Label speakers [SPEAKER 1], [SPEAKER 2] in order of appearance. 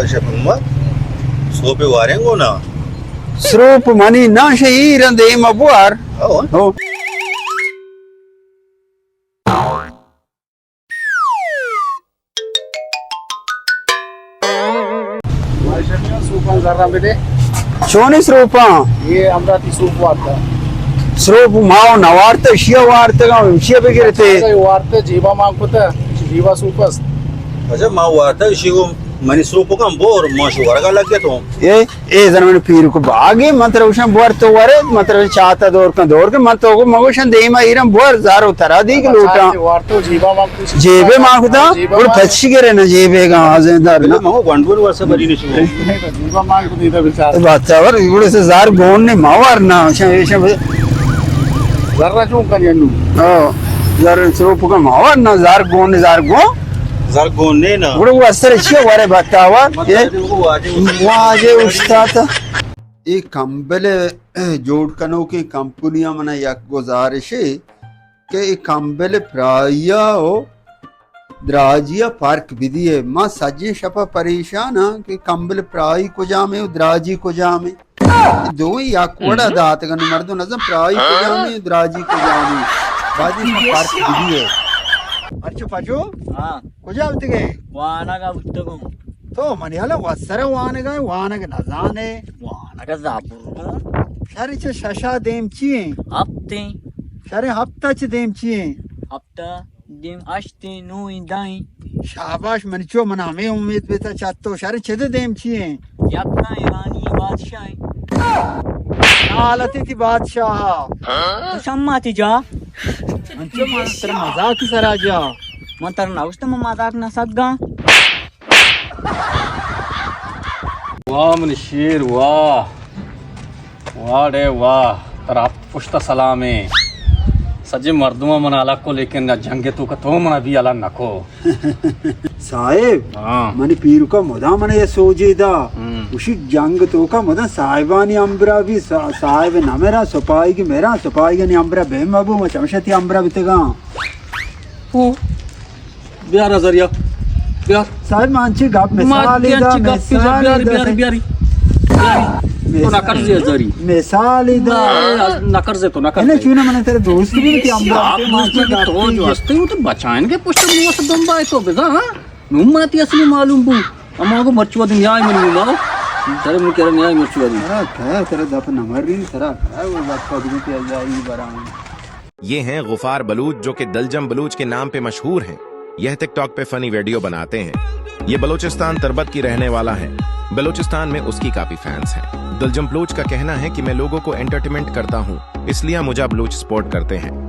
[SPEAKER 1] Shapuma, Soapy Warangona.
[SPEAKER 2] Sroop money, Nashi, and the aim of war.
[SPEAKER 1] Oh,
[SPEAKER 2] Shoni Sropa,
[SPEAKER 3] ये Amravati soup वार्ता
[SPEAKER 2] Sroop Mao, Navarta, Shia Warta, Shia Begirte.
[SPEAKER 3] वार्ता जीवा मांग पता जीवा सूपस
[SPEAKER 1] अच्छा माँ वार्ता शिव मनी सूप का बोर मशहूर का लग गया तो
[SPEAKER 2] ए जन पीर को बागे मंत्र उषन बोर तो वरे मंत्र चाहता दौर का दौर के मंत्र को मगोशन देमा इरम बोर जारो तरा दी के लूटा
[SPEAKER 3] वार्ता जीवा मांग
[SPEAKER 2] जेबे मांगता और फच्छी के रहना जेबे का आजेदार ना
[SPEAKER 1] मगो गंडपुर वर्ष बरी नहीं शिव
[SPEAKER 3] जीवा मांग को दीदा विचार
[SPEAKER 2] बात है और इबड़े से जार गोन ने मावार ना
[SPEAKER 3] जरा चूं कर यन्नू
[SPEAKER 2] जार सरोप का मावार ना जार गोन
[SPEAKER 1] जार गोने ना
[SPEAKER 2] वो असर अच्छे वारे बतावा ये वाजे उस्ताद एक कंबले जोड़ कनो की कंपनियां मना यक गुजारिश है कि एक कंबले प्राया हो द्राजिया पार्क विधि है माँ सज्जे शपा परेशान कि कंबले प्राई को जामे द्राजी को जामे दो ही याकवड़ा दात का मर्दों नजर प्राई को जामे द्राजी को जामे बाजी पार्क विधि है अच्छा पाचो
[SPEAKER 4] हाँ
[SPEAKER 2] कुछ अब तक
[SPEAKER 4] वाना का उत्तम
[SPEAKER 2] तो मनियाला वसरे वाने का नजाने
[SPEAKER 4] वाना का जापुर
[SPEAKER 2] शारे च शशा देम चिए
[SPEAKER 4] हफ्ते
[SPEAKER 2] शारे हफ्ता च देम चिए
[SPEAKER 4] हफ्ता दिन अश्ते नो इंदाई
[SPEAKER 2] शाबाश मनचो मना हमें उम्मीद बेता चाहतो शारे छद देम चिए
[SPEAKER 4] यातना ईरानी बादशाह
[SPEAKER 2] हालती थी बादशाह
[SPEAKER 4] तो सम्माती जा
[SPEAKER 2] मनचो तेरा मजाक ही सरा जा
[SPEAKER 4] मंतर ना उस तो मजाक ना सगा
[SPEAKER 5] वाह मन शेर वाह वाह रे वाह तेरा पुश्ता सलामे सजे मर्दुआ मन अलग को लेकिन न जंगे तो कतो मन भी अलग नको
[SPEAKER 2] साहेब
[SPEAKER 5] हाँ
[SPEAKER 2] मनी पीर का मदा मन ये सोजेदा उसी जंग तो का मदा साहिबानी अंबरा भी साहिब ना मेरा सपाई की मेरा सपाई की अंबरा बेम अबू मचमशती अंबरा बितेगा
[SPEAKER 5] ओ बिहार नजरिया बिहार
[SPEAKER 2] साहेब मानची गप मिसाल
[SPEAKER 5] बिहारी तो ना कर जे जरी
[SPEAKER 2] मिसाल इदा
[SPEAKER 5] ना कर जे तो ना कर
[SPEAKER 2] ने चुना मने तेरे दोस्त भी कि अंबरा
[SPEAKER 5] आप दोस्त के तो जो हस्ते हो तो बचाएंगे पुष्ट मुंह से दम बाय तो बेजा हां नुमाती असली मालूम बु अमा को मरचुआ दिन न्याय मिल लो तेरे मुंह के न्याय मरचुआ दिन
[SPEAKER 2] क्या तेरे दफ नंबर री तेरा वो बात को दिन पे जाई बरा
[SPEAKER 6] ये हैं गुफार बलूच जो कि दलजम बलूच के नाम पे मशहूर हैं। यह टिकटॉक पे फनी वीडियो बनाते हैं। ये बलूचिस्तान तरबत की रहने वाला है। बलूचिस्तान में उसकी काफी फैंस हैं। दलजम बलूच का कहना है कि मैं लोगों को एंटरटेनमेंट करता हूँ, इसलिए मुझे बलूच सपोर्ट करते हैं।